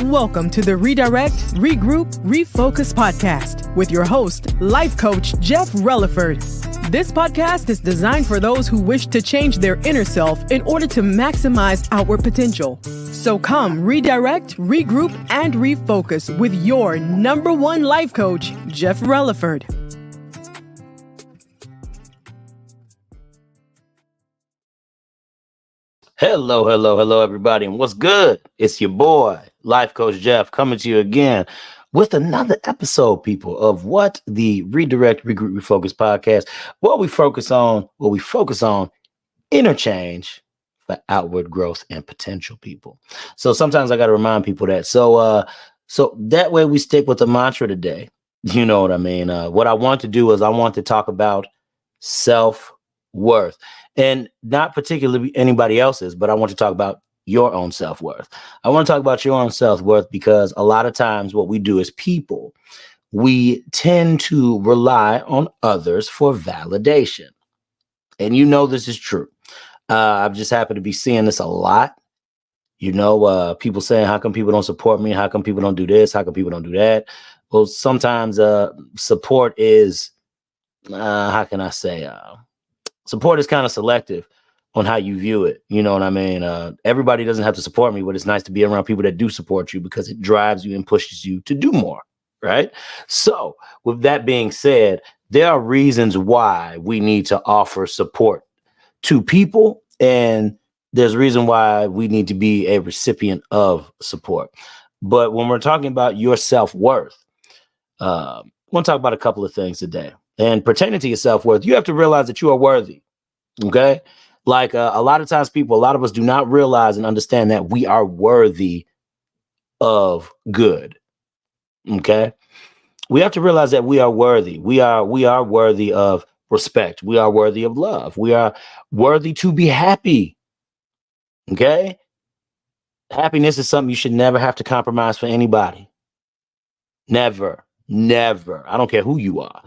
Welcome to the Redirect, Regroup, Refocus podcast with your host, life coach Jeff Relaford. This podcast is designed for those who wish to change their inner self in order to maximize outward potential. So come redirect, regroup, and refocus with your number one life coach, Jeff Relaford. Hello, everybody, and what's good? It's your boy, Life Coach Jeff, coming to you again with another episode, people, of what the Redirect, Regroup, Refocus podcast. What we focus on interchange for outward growth and potential, people. So sometimes I got to remind people that. So that way we stick with the mantra today. You know what I mean? What I want to do is I want to talk about self-worth. And not particularly anybody else's, but I want to talk about your own self-worth. I want to talk about your own self-worth because a lot of times what we do as people, we tend to rely on others for validation. And you know this is true. I've just happened to be seeing this a lot. You know, people saying, how come people don't support me? How come people don't do this? How come people don't do that? Well, sometimes support is, how can I say, support is kind of selective on how you view it. You know what I mean? Everybody doesn't have to support me, but it's nice to be around people that do support you because it drives you and pushes you to do more, right? So with that being said, there are reasons why we need to offer support to people, and there's a reason why we need to be a recipient of support. But when we're talking about your self-worth, I want to talk about a couple of things today. And pertaining to your self-worth, you have to realize that you are worthy. Okay. Like a lot of times a lot of us do not realize and understand that we are worthy of good. Okay. We have to realize that we are worthy. We are worthy of respect. We are worthy of love. We are worthy to be happy. Okay. Happiness is something you should never have to compromise for anybody. Never. I don't care who you are.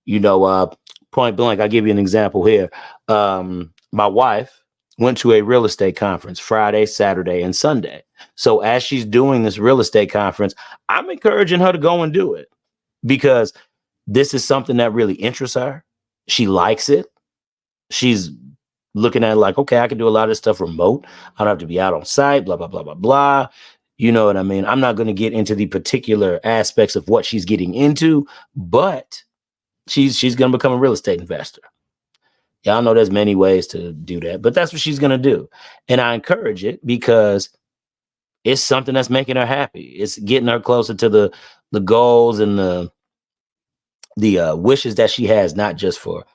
You know, point blank, I'll give you an example here. My wife went to a real estate conference Friday, Saturday, and Sunday. So as she's doing this real estate conference, I'm encouraging her to go and do it because this is something that really interests her. She likes it. She's looking at it like, okay, I can do a lot of this stuff remote. I don't have to be out on site, blah, blah, blah, blah, blah. You know what I mean? I'm not going to get into the particular aspects of what she's getting into, but she's going to become a real estate investor. Y'all know there's many ways to do that, but that's what she's going to do. And I encourage it because it's something that's making her happy. It's getting her closer to the goals and the wishes that she has, not just for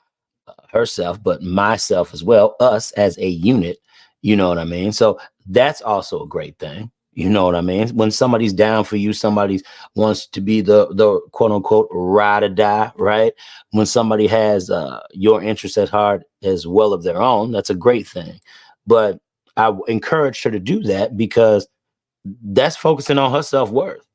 herself, but myself as well, us as a unit. You know what I mean? So that's also a great thing. You know what I mean? When somebody's down for you, somebody wants to be the quote unquote ride or die, right? When somebody has your interests at heart as well of their own, that's a great thing. But I encouraged her to do that because that's focusing on her self-worth.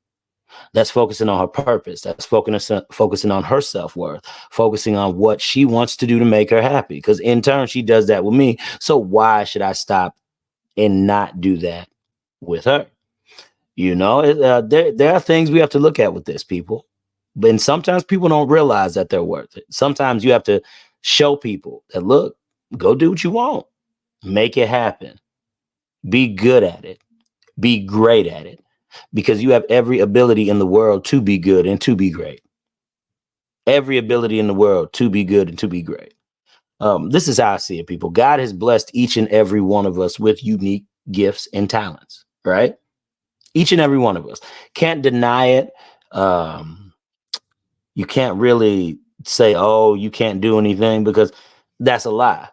That's focusing on her purpose. That's focusing on her self-worth, focusing on what she wants to do to make her happy. Because in turn, she does that with me. So why should I stop and not do that with her? You know, there are things we have to look at with this, people. And sometimes people don't realize that they're worth it. Sometimes you have to show people that, look, go do what you want. Make it happen. Be good at it. Be great at it. Because you have every ability in the world to be good and to be great. Every ability in the world to be good and to be great. This is how I see it, people. God has blessed each and every one of us with unique gifts and talents, right? Each and every one of us. Can't deny it. You can't really say, oh, you can't do anything, because that's a lie.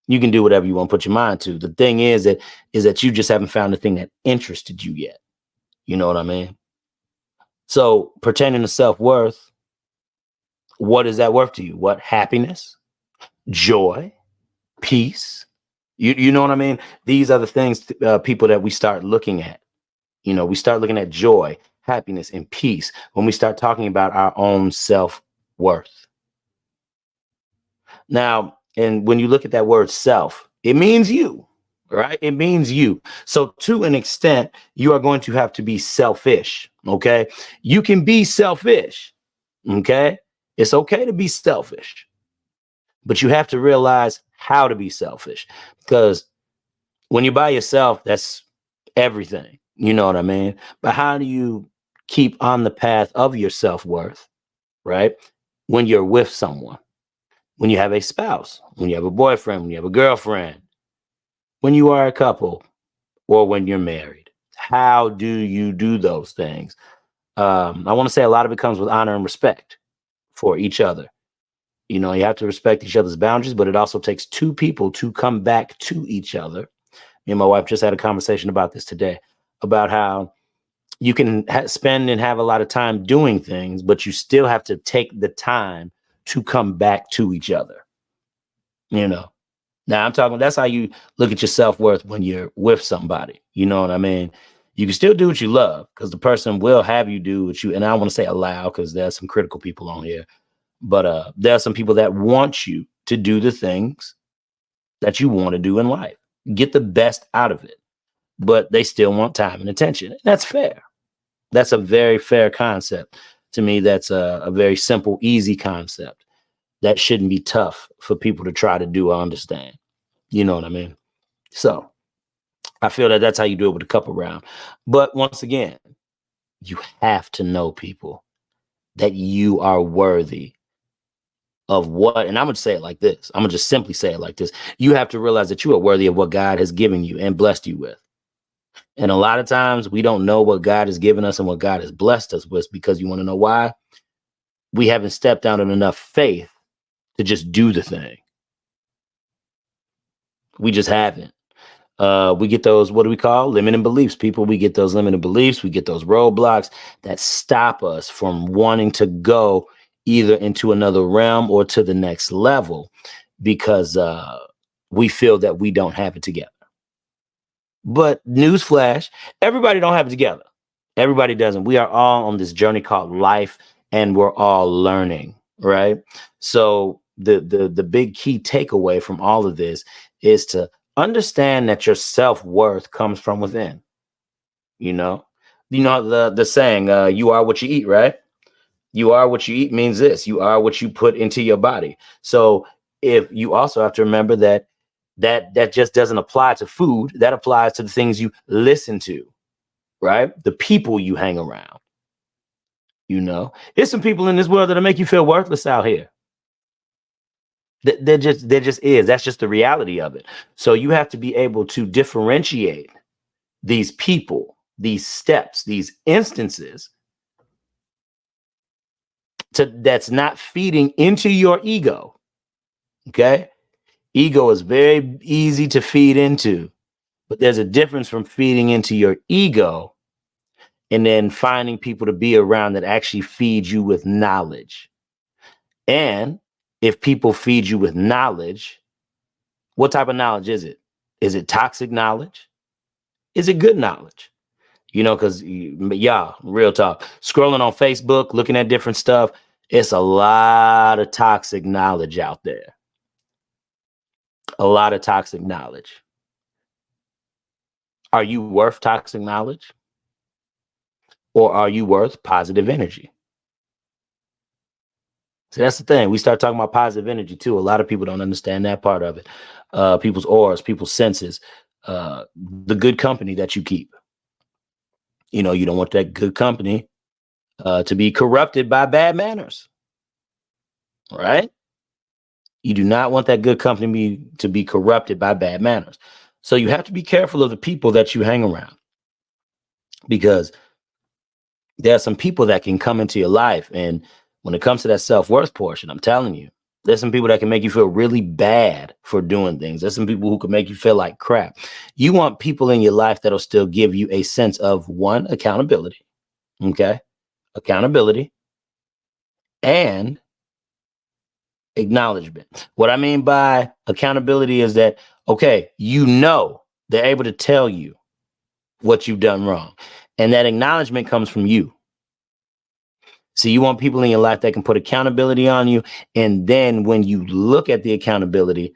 You can do whatever you want to put your mind to. The thing is that you just haven't found the thing that interested you yet. You know what I mean? So pertaining to self-worth, what is that worth to you? What? Happiness, joy, peace. You know what I mean? These are the things, people, that we start looking at. You know, we start looking at joy, happiness, and peace when we start talking about our own self-worth. Now, and when you look at that word self, it means you, right? It means you. So to an extent, you are going to have to be selfish. Okay. You can be selfish. Okay. It's okay to be selfish, but you have to realize how to be selfish, because when you're by yourself, that's everything. You know what I mean? But how do you keep on the path of your self-worth, right? When you're with someone, when you have a spouse, when you have a boyfriend, when you have a girlfriend, when you are a couple, or when you're married. How do you do those things? I want to say a lot of it comes with honor and respect for each other. You know, you have to respect each other's boundaries, but it also takes two people to come back to each other. Me and my wife just had a conversation about this today, about how you can spend and have a lot of time doing things, but you still have to take the time to come back to each other. You know, now I'm talking, that's how you look at your self-worth when you're with somebody. You know what I mean? You can still do what you love, because the person will have you do what you, and I don't want to say allow, because there's some critical people on here, but there are some people that want you to do the things that you want to do in life. Get the best out of it, but they still want time and attention. That's fair. That's a very fair concept. To me, that's a very simple, easy concept that shouldn't be tough for people to try to do or understand. You know what I mean? So I feel that that's how you do it with a couple round. But once again, you have to know, people, that you are worthy of what, and I'm going to say it like this. I'm going to just simply say it like this. You have to realize that you are worthy of what God has given you and blessed you with. And a lot of times we don't know what God has given us and what God has blessed us with, because you want to know why? We haven't stepped out in enough faith to just do the thing. We just haven't. We get those, what do we call limiting beliefs, people? We get those limiting beliefs. We get those roadblocks that stop us from wanting to go either into another realm or to the next level, because we feel that we don't have it together. But newsflash, everybody don't have it together. Everybody doesn't. We are all on this journey called life, and we're all learning, right? So the big key takeaway from all of this is to understand that your self-worth comes from within. You know the saying, you are what you eat, right? You are what you eat means this: you are what you put into your body. So if you also have to remember that just doesn't apply to food, that applies to the things you listen to, right? The people you hang around. There's some people in this world that'll make you feel worthless out here. There just is. That's just the reality of it. So you have to be able to differentiate these people, these steps, these instances that's not feeding into your ego. Okay. Ego is very easy to feed into, but there's a difference from feeding into your ego and then finding people to be around that actually feed you with knowledge. And if people feed you with knowledge, what type of knowledge is it? Is it toxic knowledge? Is it good knowledge? Because y'all, real talk, scrolling on Facebook, looking at different stuff, it's a lot of toxic knowledge out there. A lot of toxic knowledge. Are you worth toxic knowledge? Or are you worth positive energy? So that's the thing. We start talking about positive energy too. A lot of people don't understand that part of it. People's auras, people's senses, the good company that you keep. You don't want that good company to be corrupted by bad manners. Right? You do not want that good company to be corrupted by bad manners. So you have to be careful of the people that you hang around, because there are some people that can come into your life. And when it comes to that self-worth portion, I'm telling you, there's some people that can make you feel really bad for doing things. There's some people who can make you feel like crap. You want people in your life that'll still give you a sense of, one, accountability. Okay. Accountability and acknowledgement. What I mean by accountability is that, okay, they're able to tell you what you've done wrong. And that acknowledgement comes from you. So you want people in your life that can put accountability on you. And then when you look at the accountability,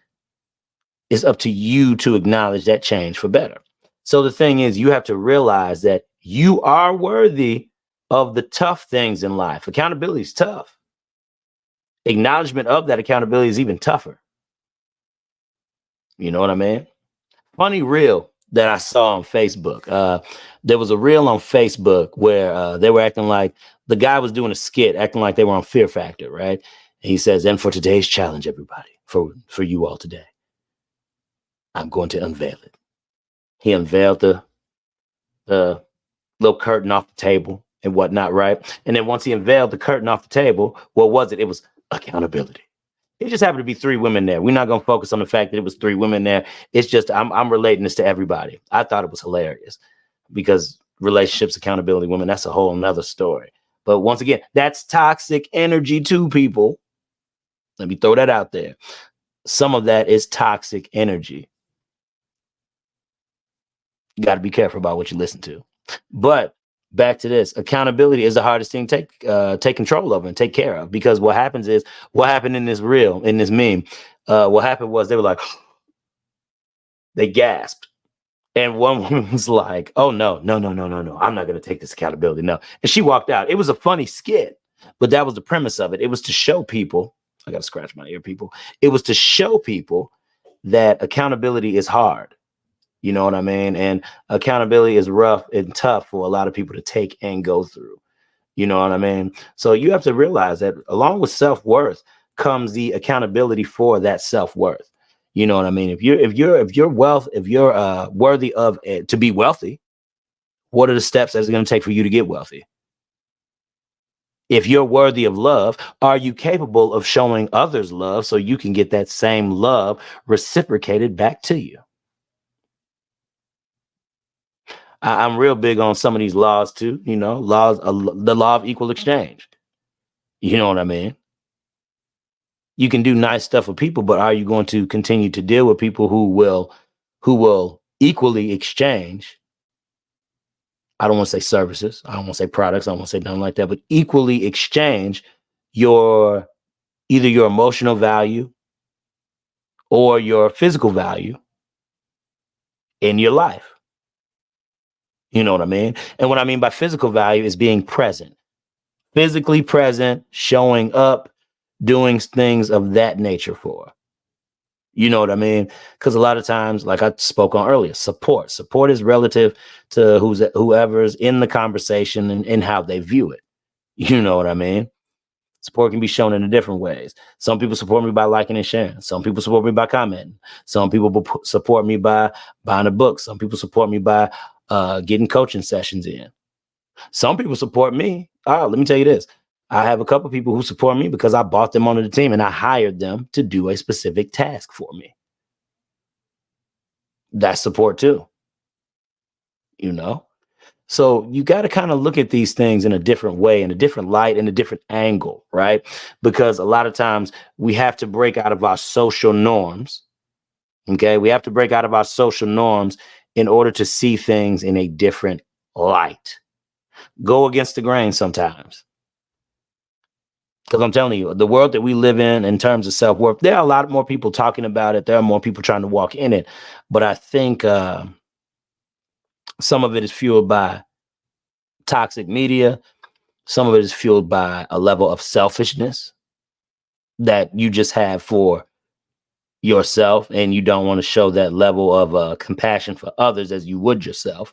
It's up to you to acknowledge that change for better. So the thing is, you have to realize that you are worthy of the tough things in life. Accountability is tough. Acknowledgement of that accountability is even tougher. You know what I mean? Funny reel that I saw on Facebook. There was a reel on Facebook where they were acting like the guy was doing a skit, acting like they were on Fear Factor, right? And he says, "And for today's challenge, everybody, for you all today, I'm going to unveil it." He unveiled the little curtain off the table and whatnot, right? And then once he unveiled the curtain off the table, what was it? It was accountability. It just happened to be three women there. We're not going to focus on the fact that it was three women there. It's just I'm relating this to everybody. I thought it was hilarious because relationships, accountability, women, that's a whole nother story. But once again, that's toxic energy too, people. Let me throw that out there. Some of that is toxic energy. You got to be careful about what you listen to. But back to this, accountability is the hardest thing to take control of and take care of, because what happens is, what happened in this reel, in this meme, what happened was they were like, they gasped. And one woman was like, "Oh, no, no, no, no, no, no. I'm not going to take this accountability. No." And she walked out. It was a funny skit, but that was the premise of it. It was to show people, I got to scratch my ear, people. It was to show people that accountability is hard. You know what I mean? And accountability is rough and tough for a lot of people to take and go through. You know what I mean? So you have to realize that along with self-worth comes the accountability for that self-worth. You know what I mean? If you're worthy of it, to be wealthy, what are the steps that it's going to take for you to get wealthy? If you're worthy of love, are you capable of showing others love so you can get that same love reciprocated back to you? I'm real big on some of these laws too, you know, laws, the law of equal exchange. You know what I mean? You can do nice stuff with people, but are you going to continue to deal with people who will equally exchange? I don't want to say services. I don't want to say products. I don't want to say nothing like that, but equally exchange your either your emotional value or your physical value in your life. You know what I mean? And what I mean by physical value is being present, physically present, showing up, doing things of that nature for. You know what I mean? Because a lot of times, like I spoke on earlier, support is relative to whoever's in the conversation and how they view it. You know what I mean? Support can be shown in different ways. Some people support me by liking and sharing. Some people support me by commenting. Some people support me by buying a book. Some people support me by getting coaching sessions in. Some people support me. Let me tell you this. I have a couple of people who support me because I bought them onto the team and I hired them to do a specific task for me. That's support too. You know? So you got to kind of look at these things in a different way, in a different light, in a different angle, right? Because a lot of times we have to break out of our social norms. Okay. We have to break out of our social norms in order to see things in a different light. Go against the grain sometimes. Because I'm telling you, the world that we live in terms of self-worth, there are a lot more people talking about it. There are more people trying to walk in it. But I think some of it is fueled by toxic media. Some of it is fueled by a level of selfishness that you just have for yourself, and you don't want to show that level of compassion for others as you would yourself.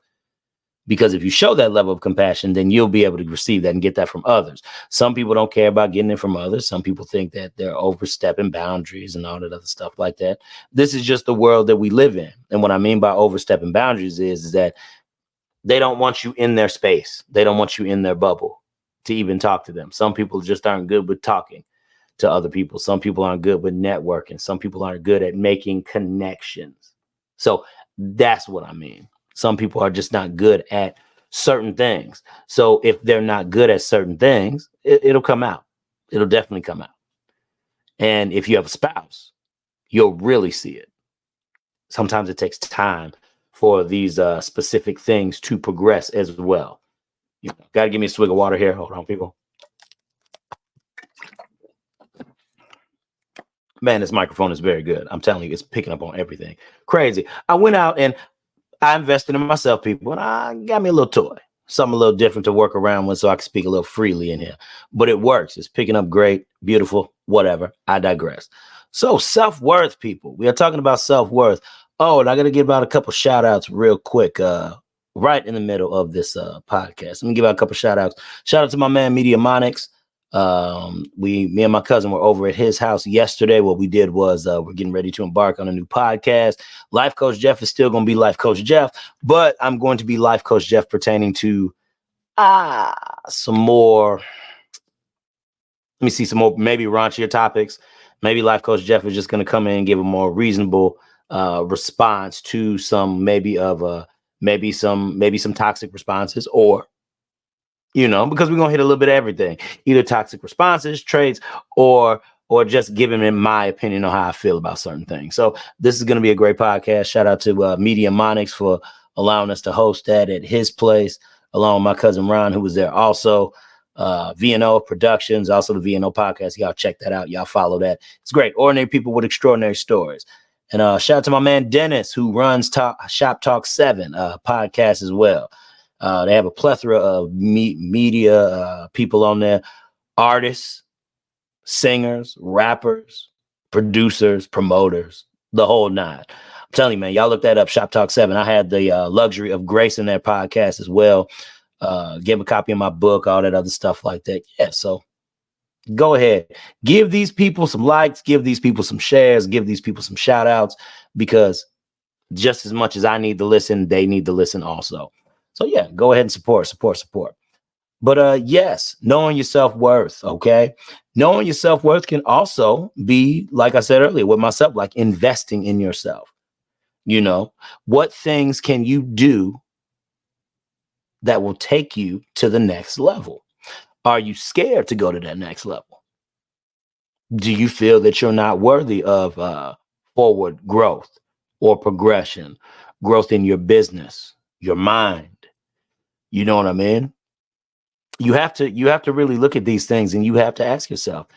Because if you show that level of compassion, then you'll be able to receive that and get that from others. Some people don't care about getting it from others. Some people think that they're overstepping boundaries and all that other stuff like that. This is just the world that we live in. And what I mean by overstepping boundaries is that they don't want you in their space. They don't want you in their bubble to even talk to them. Some people just aren't good with talking to other people. Some people aren't good with networking. Some people aren't good at making connections. So that's what I mean. Some people are just not good at certain things. So if they're not good at certain things, it'll come out. It'll definitely come out. And if you have a spouse, you'll really see it. Sometimes it takes time for these specific things to progress as well. You got to give me a swig of water here. Hold on, people. Man, this microphone is very good. I'm telling you, it's picking up on everything. Crazy. I went out and I invested in myself, people, and I got me a little toy, something a little different to work around with so I can speak a little freely in here. But it works. It's picking up great, beautiful, whatever. I digress. So self-worth, people. We are talking about self-worth. Oh, and I got to give out a couple shout outs real quick, right in the middle of this podcast. Let me give out a couple shout outs. Shout out to my man, Media Monix. Me and my cousin were over at his house yesterday. What we did was we're getting ready to embark on a new podcast. Life Coach Jeff is still going to be Life Coach Jeff, but I'm going to be Life Coach Jeff pertaining to some more. Let me see some more maybe raunchier topics. Maybe Life Coach Jeff is just going to come in and give a more reasonable response to some maybe some toxic responses, or because we're gonna hit a little bit of everything, either toxic responses, traits, or just giving in my opinion on how I feel about certain things. So this is gonna be a great podcast. Shout out to Media Monix for allowing us to host that at his place, along with my cousin Ron, who was there also. VNO Productions, also the VNO podcast. Y'all check that out. Y'all follow that. It's great. Ordinary people with extraordinary stories. And shout out to my man Dennis, who runs Shop Talk 7 podcast as well. They have a plethora of media people on there, artists, singers, rappers, producers, promoters, the whole nine. I'm telling you, man, y'all look that up, Shop Talk 7. I had the luxury of gracing their podcast as well. Give a copy of my book, all that other stuff like that. Yeah, so go ahead. Give these people some likes, give these people some shares, give these people some shout outs, because just as much as I need to listen, they need to listen also. So yeah, go ahead and support. But yes, knowing your self-worth, okay? Knowing your self-worth can also be, like I said earlier with myself, like investing in yourself. What things can you do that will take you to the next level? Are you scared to go to that next level? Do you feel that you're not worthy of forward growth or progression, growth in your business, your mind? You know what I mean? You have to really look at these things, and you have to ask yourself,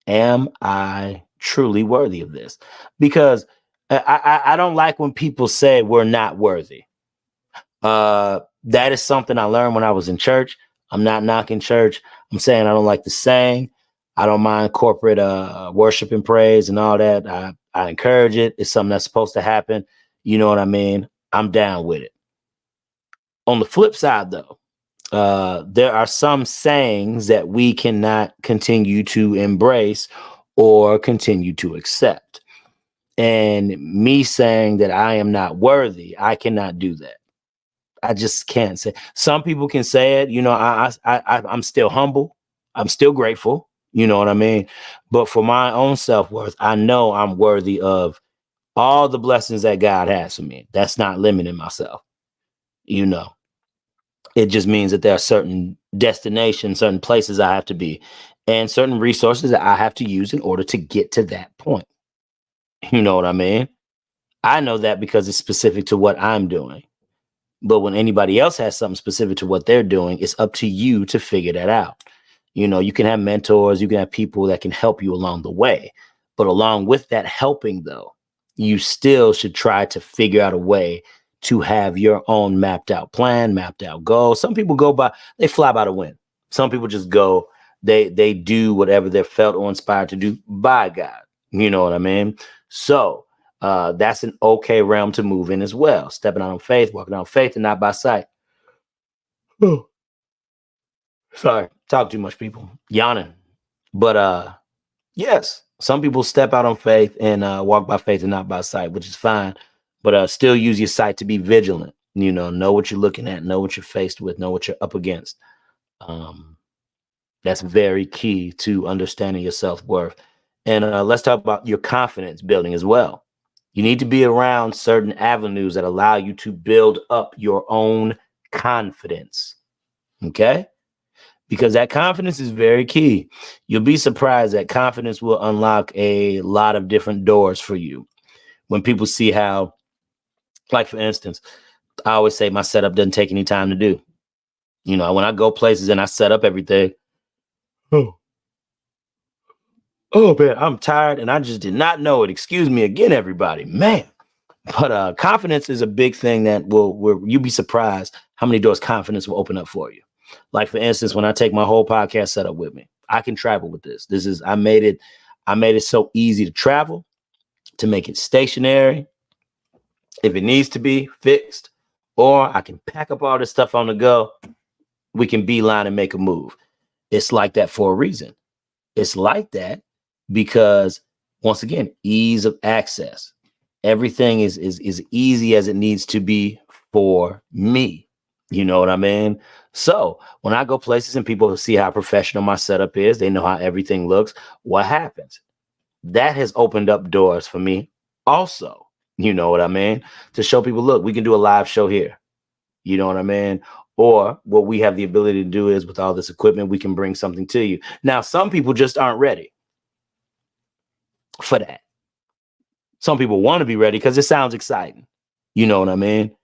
am I truly worthy of this? Because I don't like when people say we're not worthy. That is something I learned when I was in church. I'm not knocking church. I'm saying I don't like the saying. I don't mind corporate worship and praise and all that. I encourage it. It's something that's supposed to happen. You know what I mean? I'm down with it. On the flip side, though, there are some sayings that we cannot continue to embrace or continue to accept. And me saying that I am not worthy, I cannot do that. I just can't say. Some people can say it. I'm still humble. I'm still grateful. You know what I mean? But for my own self-worth, I know I'm worthy of all the blessings that God has for me. That's not limiting myself. It just means that there are certain destinations, certain places I have to be, and certain resources that I have to use in order to get to that point. You know what I mean? I know that because it's specific to what I'm doing. But when anybody else has something specific to what they're doing, it's up to you to figure that out. You can have mentors, you can have people that can help you along the way. But along with that helping, though, you still should try to figure out a way to have your own mapped out plan, mapped out goal. Some people they fly by the wind. Some people just go, they do whatever they're felt or inspired to do by God. You know what I mean? So that's an okay realm to move in as well. Stepping out on faith, walking out on faith, and not by sight. Oh. Sorry, talk too much, people. Yawning. But yes, some people step out on faith and walk by faith and not by sight, which is fine. But still use your sight to be vigilant. Know what you're looking at, know what you're faced with, know what you're up against. That's very key to understanding your self-worth. And let's talk about your confidence building as well. You need to be around certain avenues that allow you to build up your own confidence. Okay? Because that confidence is very key. You'll be surprised that confidence will unlock a lot of different doors for you. When people see how, like for instance, I always say my setup doesn't take any time to do. When I go places and I set up everything, Oh man, I'm tired and I just did not know it. Excuse me again, everybody. Man. But confidence is a big thing that will you'll be surprised how many doors confidence will open up for you. Like for instance, when I take my whole podcast setup with me, I can travel with this. I made it so easy to travel, to make it stationary if it needs to be fixed, or I can pack up all this stuff on the go. We can beeline and make a move. It's like that for a reason. It's like that because once again, ease of access. Everything is easy as it needs to be for me. You know what I mean? So when I go places and people see how professional my setup is, they know how everything looks. What happens? That has opened up doors for me also. You know what I mean? To show people, look, we can do a live show here. You know what I mean? Or what we have the ability to do is with all this equipment, we can bring something to you. Now, some people just aren't ready for that. Some people want to be ready because it sounds exciting. You know what I mean?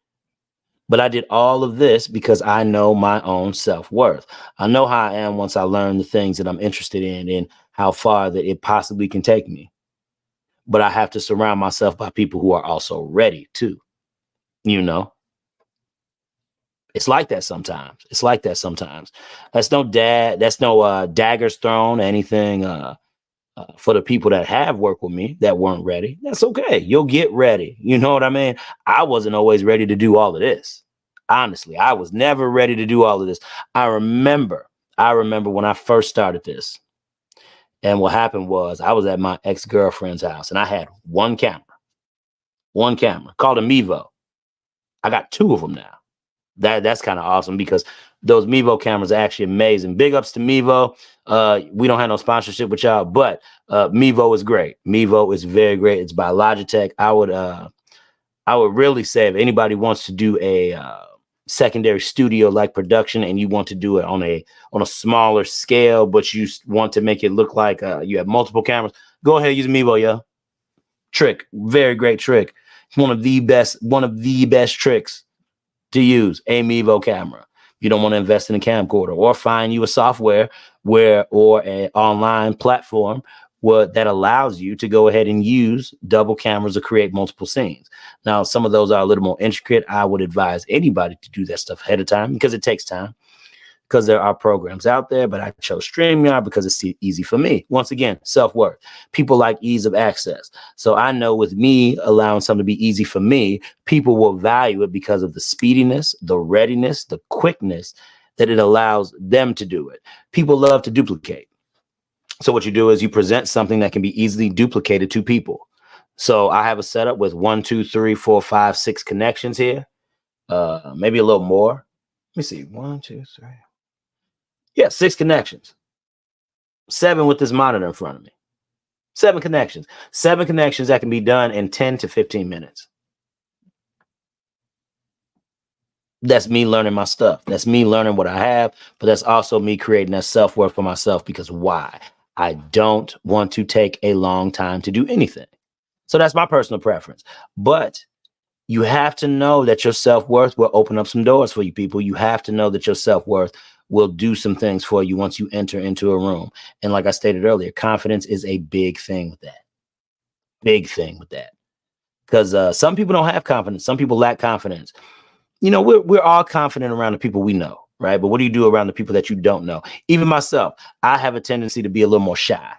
But I did all of this because I know my own self-worth. I know how I am once I learn the things that I'm interested in and how far that it possibly can take me. But I have to surround myself by people who are also ready too. You know? It's like that sometimes. It's like that sometimes. That's no daggers thrown or anything for the people that have worked with me that weren't ready. That's okay. You'll get ready. You know what I mean? I wasn't always ready to do all of this. Honestly, I was never ready to do all of this. I remember when I first started this. And what happened was I was at my ex-girlfriend's house and I had one camera called a Mevo. I got two of them now. That's kind of awesome because those Mevo cameras are actually amazing. Big ups to Mevo. We don't have no sponsorship with y'all, but Mevo is great. Mevo is very great. It's by Logitech. I would really say if anybody wants to do a secondary studio like production and you want to do it on a smaller scale, but you want to make it look like you have multiple cameras, go ahead, use Mevo, yo. Trick, very great trick. One of the best tricks to use, a Mevo camera. You don't want to invest in a camcorder, or find you a software or an online platform that allows you to go ahead and use double cameras to create multiple scenes. Now, some of those are a little more intricate. I would advise anybody to do that stuff ahead of time because it takes time, because there are programs out there, but I chose StreamYard because it's easy for me. Once again, self-worth. People like ease of access. So I know with me allowing something to be easy for me, people will value it because of the speediness, the readiness, the quickness that it allows them to do it. People love to duplicate. So what you do is you present something that can be easily duplicated to people. So I have a setup with 1, 2, 3, 4, 5, 6 connections here. Maybe a little more. Let me see. 1, 2, 3. Yeah, 6 connections. 7 with this monitor in front of me. 7 connections. 7 connections that can be done in 10 to 15 minutes. That's me learning my stuff. That's me learning what I have, but that's also me creating that self-worth for myself because why? I don't want to take a long time to do anything. So that's my personal preference. But you have to know that your self-worth will open up some doors for you people. You have to know that your self-worth will do some things for you once you enter into a room. And like I stated earlier, confidence is a big thing with that. Big thing with that. Because some people don't have confidence. Some people lack confidence. You know, we're all confident around the people we know, right? But what do you do around the people that you don't know? Even myself, I have a tendency to be a little more shy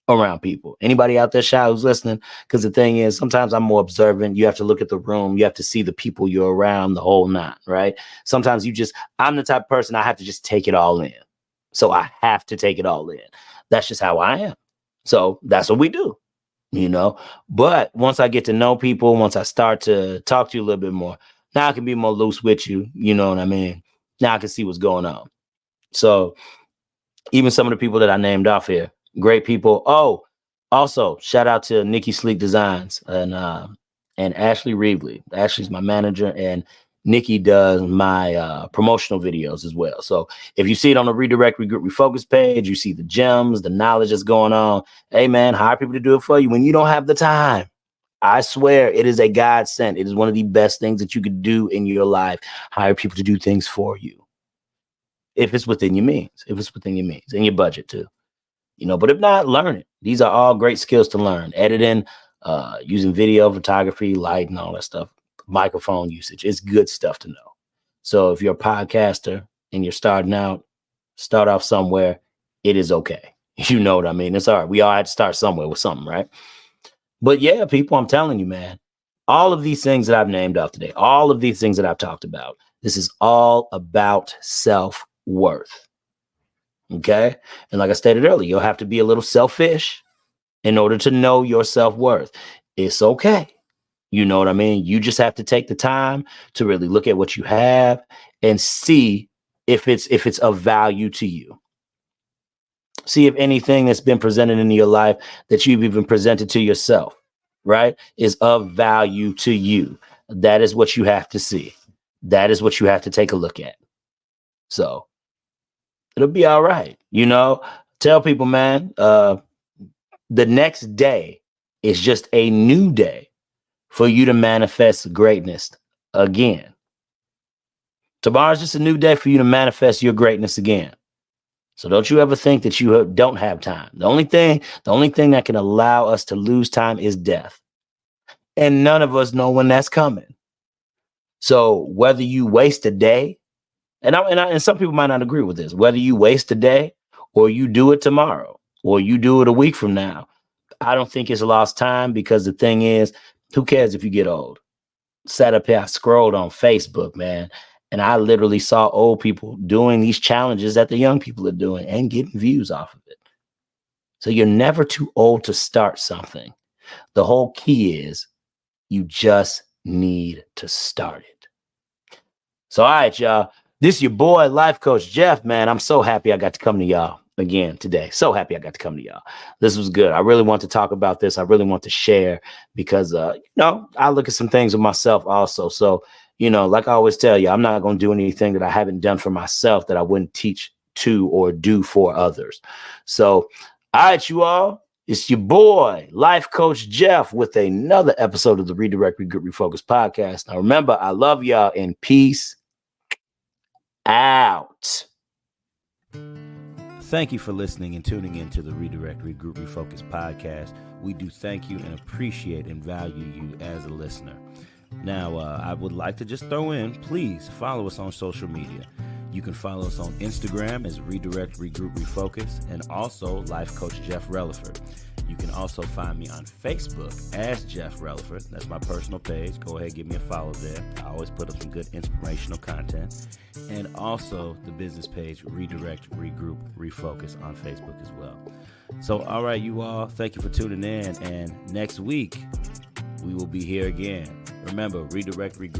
around people. Anybody out there shy who's listening? Because the thing is, sometimes I'm more observant. You have to look at the room. You have to see the people you're around, the whole nine, right? Sometimes I'm the type of person I have to just take it all in. So I have to take it all in. That's just how I am. So that's what we do, you know? But once I get to know people, once I start to talk to you a little bit more, now I can be more loose with you. You know what I mean? Now I can see what's going on. So even some of the people that I named off here, great people. Oh, also shout out to Nikki Sleek Designs and Ashley Reevely. Ashley's my manager, and Nikki does my promotional videos as well. So if you see it on the Redirect, Regroup, Refocus page, you see the gems, the knowledge that's going on. Hey man, hire people to do it for you when you don't have the time. I swear it is a godsend. It is one of the best things that you could do in your life. Hire people to do things for you. If it's within your means, and your budget too. But if not, learn it. These are all great skills to learn. Editing, using video, photography, light, and all that stuff. Microphone usage. It's good stuff to know. So if you're a podcaster and you're starting out, start off somewhere. It is okay. You know what I mean? It's all right. We all had to start somewhere with something, right? But yeah, people, I'm telling you, man, all of these things that I've named off today, all of these things that I've talked about, this is all about self-worth. Okay? And like I stated earlier, you'll have to be a little selfish in order to know your self-worth. It's okay. You know what I mean? You just have to take the time to really look at what you have and see if it's of value to you. See if anything that's been presented in your life that you've even presented to yourself, right, is of value to you. That is what you have to see. That is what you have to take a look at. So it'll be all right. Tell people, man, the next day is just a new day for you to manifest greatness again. Tomorrow's just a new day for you to manifest your greatness again. So don't you ever think that you don't have time. The only thing that can allow us to lose time is death. And none of us know when that's coming. So whether you waste a day, and some people might not agree with this, whether you waste a day or you do it tomorrow or you do it a week from now, I don't think it's lost time, because the thing is, who cares if you get old? Sat up here, I scrolled on Facebook, man. And I literally saw old people doing these challenges that the young people are doing and getting views off of it. So you're never too old to start something. The whole key is you just need to start it. So, all right, y'all. This is your boy, Life Coach Jeff, man. I'm so happy I got to come to y'all again today. So happy I got to come to y'all. This was good. I really want to talk about this. I really want to share because, I look at some things with myself also. So, like I always tell you, I'm not going to do anything that I haven't done for myself that I wouldn't teach to or do for others. So, all right, you all, it's your boy, Life Coach Jeff, with another episode of the Redirect, Regroup, Refocus podcast. Now, remember, I love y'all, and peace out. Thank you for listening and tuning in to the Redirect, Regroup, Refocus podcast. We do thank you and appreciate and value you as a listener. Now, I would like to just throw in, please follow us on social media. You can follow us on Instagram as Redirect, Regroup, Refocus, and also Life Coach Jeff Relaford. You can also find me on Facebook as Jeff Relaford. That's my personal page. Go ahead, give me a follow there. I always put up some good inspirational content. And also the business page, Redirect, Regroup, Refocus on Facebook as well. So, all right, you all, thank you for tuning in. And next week, we will be here again. Remember, Redirect, Regroup,